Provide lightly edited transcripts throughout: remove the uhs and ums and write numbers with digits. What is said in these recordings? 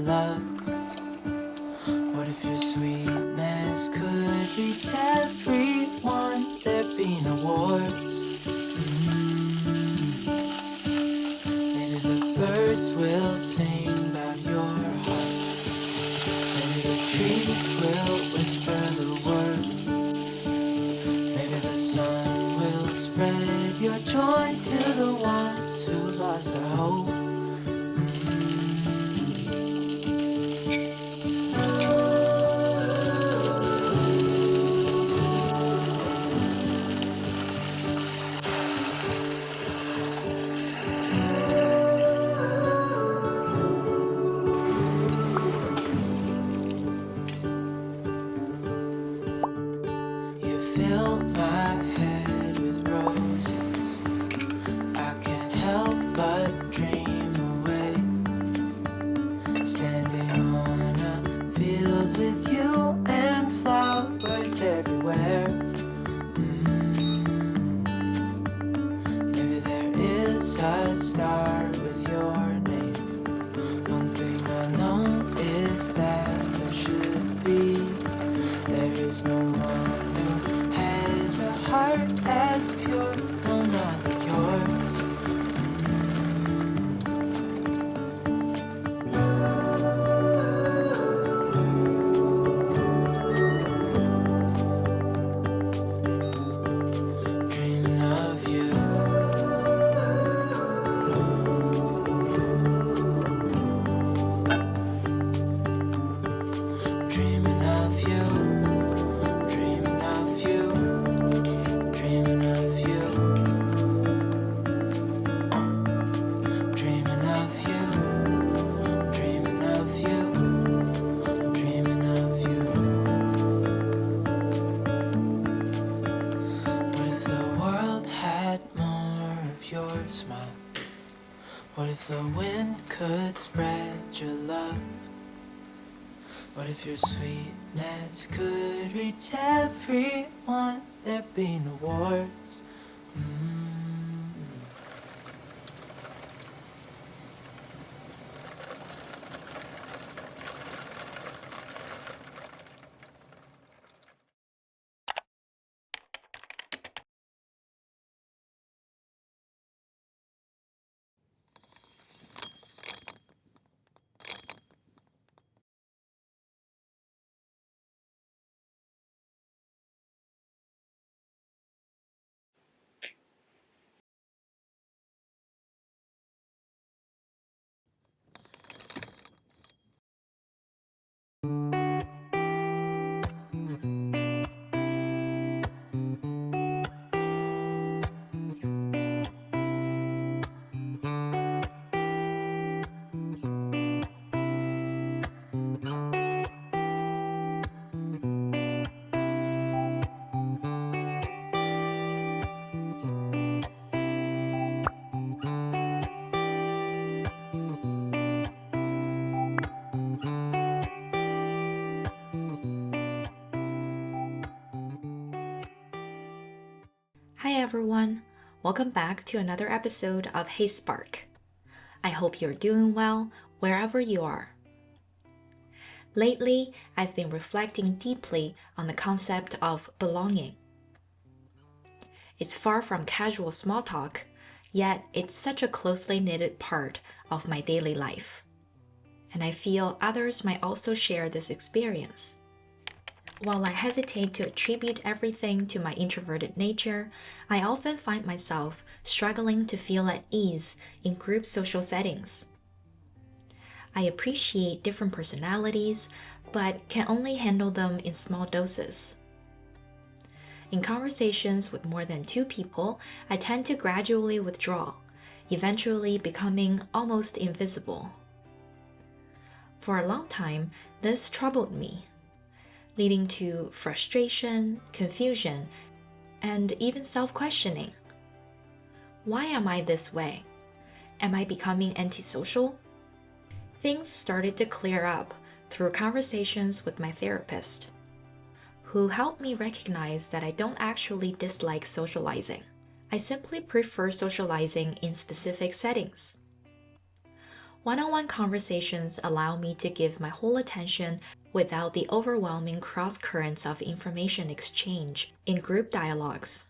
love? What if your sweetness could reach everyone? There'd be no wars. Maybe the birds will sing about your heart. Maybe the trees will whisper the word. Maybe the sun will spread your joy to the ones who lost their hope. You fill my head with roses. I can't help but dream away. Standing on a field with you and flowers everywhere. Maybe there is a star with your name. One thing I know is that there should be. There is no one who has a heart as pure, no, not like yours. Dreaming of you. Dreaming of you. Dreaming of you. Dreaming of you. Dreaming of you. Dreaming of you. Dreaming of you. What if the world had more of your smile? What if the wind could spread your love? What if your sweetness could reach everyone? There'd be no wars. Hi everyone, welcome back to another episode of Hey Spark. I hope you're doing well wherever you are. Lately, I've been reflecting deeply on the concept of belonging. It's far from casual small talk, yet it's such a closely knitted part of my daily life. And I feel others might also share this experience. While I hesitate to attribute everything to my introverted nature, I often find myself struggling to feel at ease in group social settings. I appreciate different personalities, but can only handle them in small doses. In conversations with more than 2 people, I tend to gradually withdraw, eventually becoming almost invisible. For a long time, this troubled me, leading to frustration, confusion, and even self-questioning. Why am I this way? Am I becoming antisocial? Things started to clear up through conversations with my therapist, who helped me recognize that I don't actually dislike socializing. I simply prefer socializing in specific settings. One-on-one conversations allow me to give my whole attention without the overwhelming cross currents of information exchange in group dialogues.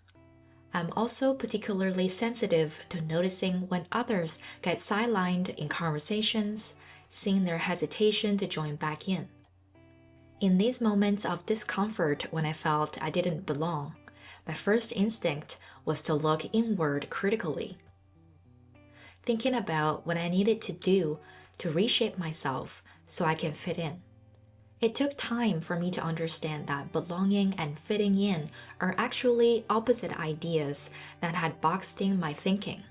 I'm also particularly sensitive to noticing when others get sidelined in conversations, seeing their hesitation to join back in. In these moments of discomfort when I felt I didn't belong, my first instinct was to look inward critically, thinking about what I needed to do to reshape myself so I can fit in. It took time for me to understand that belonging and fitting in are actually opposite ideas that had boxed in my thinking.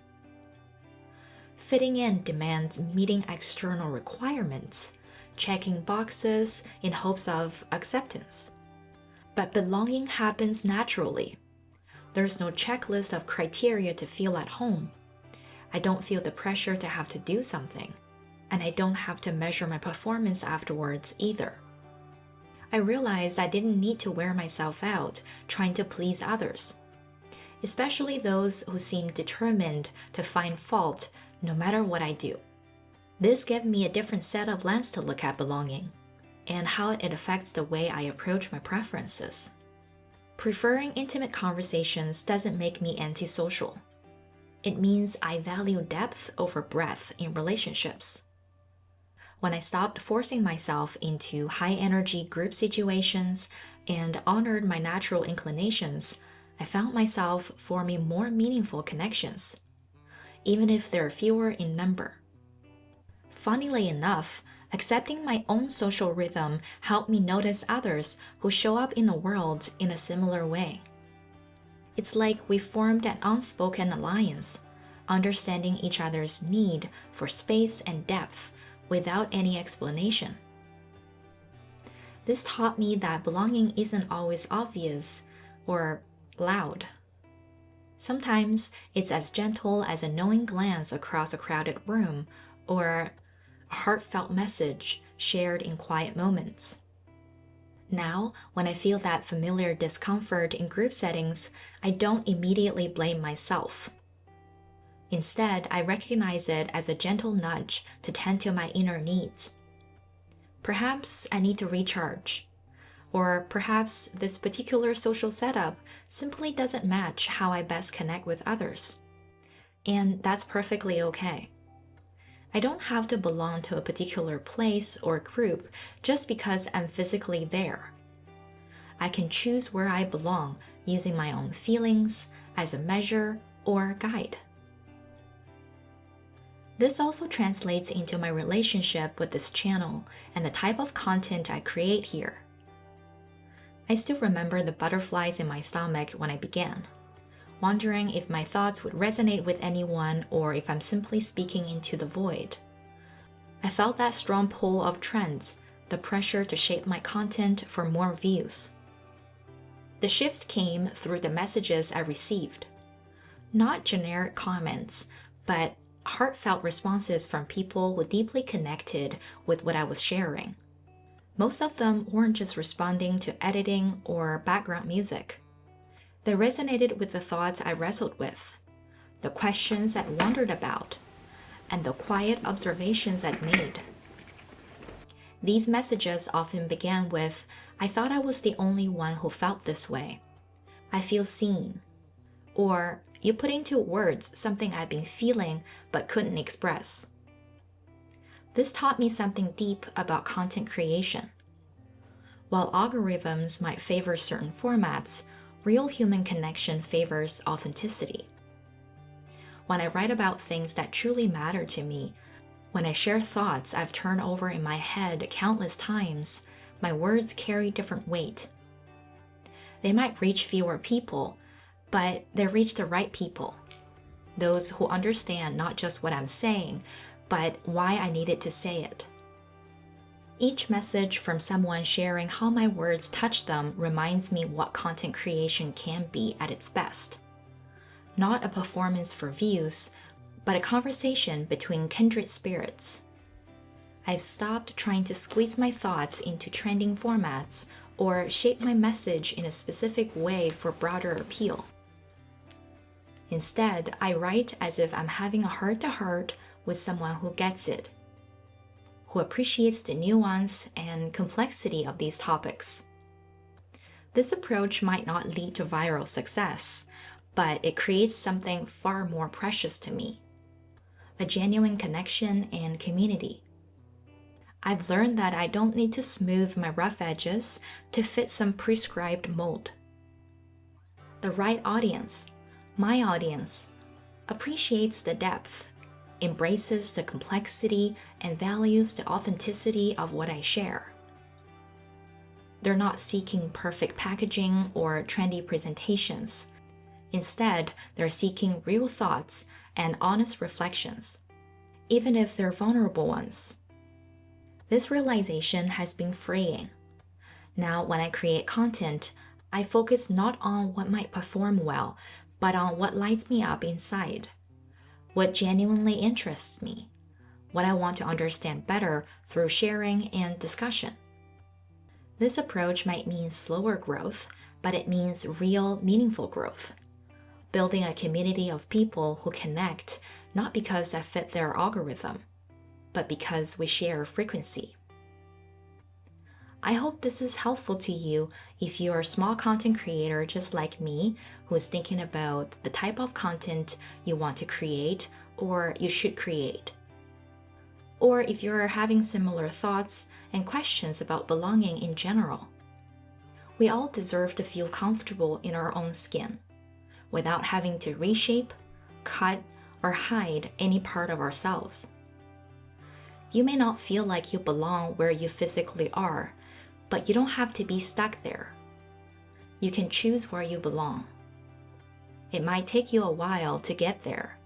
Fitting in demands meeting external requirements, checking boxes in hopes of acceptance. But belonging happens naturally. There's no checklist of criteria to feel at home. I don't feel the pressure to have to do something, and I don't have to measure my performance afterwards either. I realized I didn't need to wear myself out trying to please others, especially those who seem determined to find fault no matter what I do. This gave me a different set of lens to look at belonging and how it affects the way I approach my preferences. Preferring intimate conversations doesn't make me antisocial. It means I value depth over breadth in relationships. When I stopped forcing myself into high-energy group situations and honored my natural inclinations, I found myself forming more meaningful connections, even if they're fewer in number. Funnily enough, accepting my own social rhythm helped me notice others who show up in the world in a similar way. It's like we formed an unspoken alliance, understanding each other's need for space and depth without any explanation. This taught me that belonging isn't always obvious or loud. Sometimes it's as gentle as a knowing glance across a crowded room or a heartfelt message shared in quiet moments. Now, when I feel that familiar discomfort in group settings, I don't immediately blame myself. Instead, I recognize it as a gentle nudge to tend to my inner needs. Perhaps I need to recharge, or perhaps this particular social setup simply doesn't match how I best connect with others. And that's perfectly okay. I don't have to belong to a particular place or group just because I'm physically there. I can choose where I belong using my own feelings as a measure or guide. This also translates into my relationship with this channel and the type of content I create here. I still remember the butterflies in my stomach when I began, wondering if my thoughts would resonate with anyone or if I'm simply speaking into the void. I felt that strong pull of trends, the pressure to shape my content for more views. The shift came through the messages I received. Not generic comments, but heartfelt responses from people who deeply connected with what I was sharing. Most of them weren't just responding to editing or background music. They resonated with the thoughts I wrestled with, the questions I'd wondered about, and the quiet observations I'd made. These messages often began with, "I thought I was the only one who felt this way. I feel seen." Or, "You put into words something I've been feeling but couldn't express." This taught me something deep about content creation. While algorithms might favor certain formats, real human connection favors authenticity. When I write about things that truly matter to me, when I share thoughts I've turned over in my head countless times, my words carry different weight. They might reach fewer people, but they reach the right people. Those who understand not just what I'm saying, but why I needed to say it. Each message from someone sharing how my words touch them reminds me what content creation can be at its best. Not a performance for views, but a conversation between kindred spirits. I've stopped trying to squeeze my thoughts into trending formats or shape my message in a specific way for broader appeal. Instead, I write as if I'm having a heart-to-heart with someone who gets it, who appreciates the nuance and complexity of these topics. This approach might not lead to viral success, but it creates something far more precious to me: a genuine connection and community. I've learned that I don't need to smooth my rough edges to fit some prescribed mold. The right audience, my audience, appreciates the depth, embraces the complexity, and values the authenticity of what I share. They're not seeking perfect packaging or trendy presentations. Instead, they're seeking real thoughts and honest reflections, even if they're vulnerable ones. This realization has been freeing. Now, when I create content, I focus not on what might perform well, but on what lights me up inside, what genuinely interests me, what I want to understand better through sharing and discussion. This approach might mean slower growth, but it means real, meaningful growth. Building a community of people who connect not because I fit their algorithm, but because we share a frequency. I hope this is helpful to you if you're a small content creator just like me who is thinking about the type of content you want to create or you should create. Or if you're having similar thoughts and questions about belonging in general. We all deserve to feel comfortable in our own skin, without having to reshape, cut, or hide any part of ourselves. You may not feel like you belong where you physically are, but you don't have to be stuck there. You can choose where you belong. It might take you a while to get there,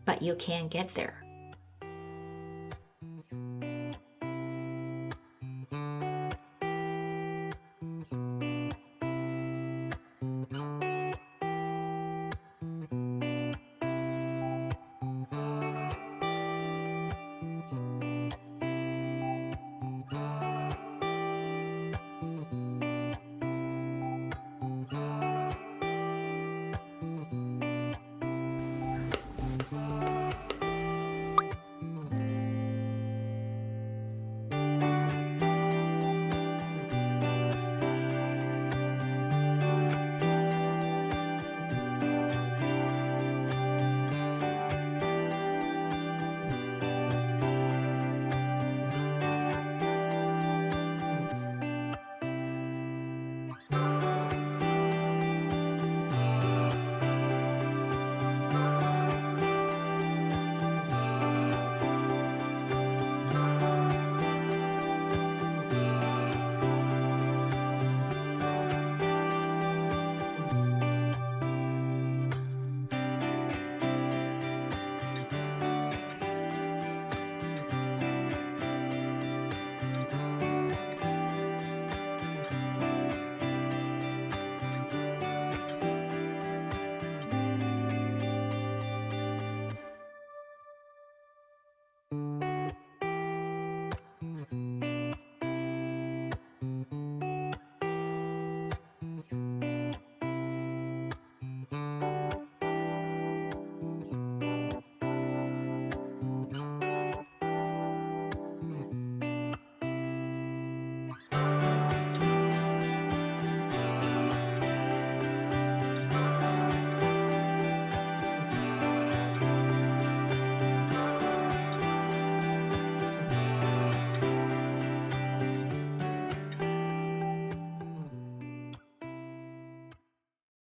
but you can get there.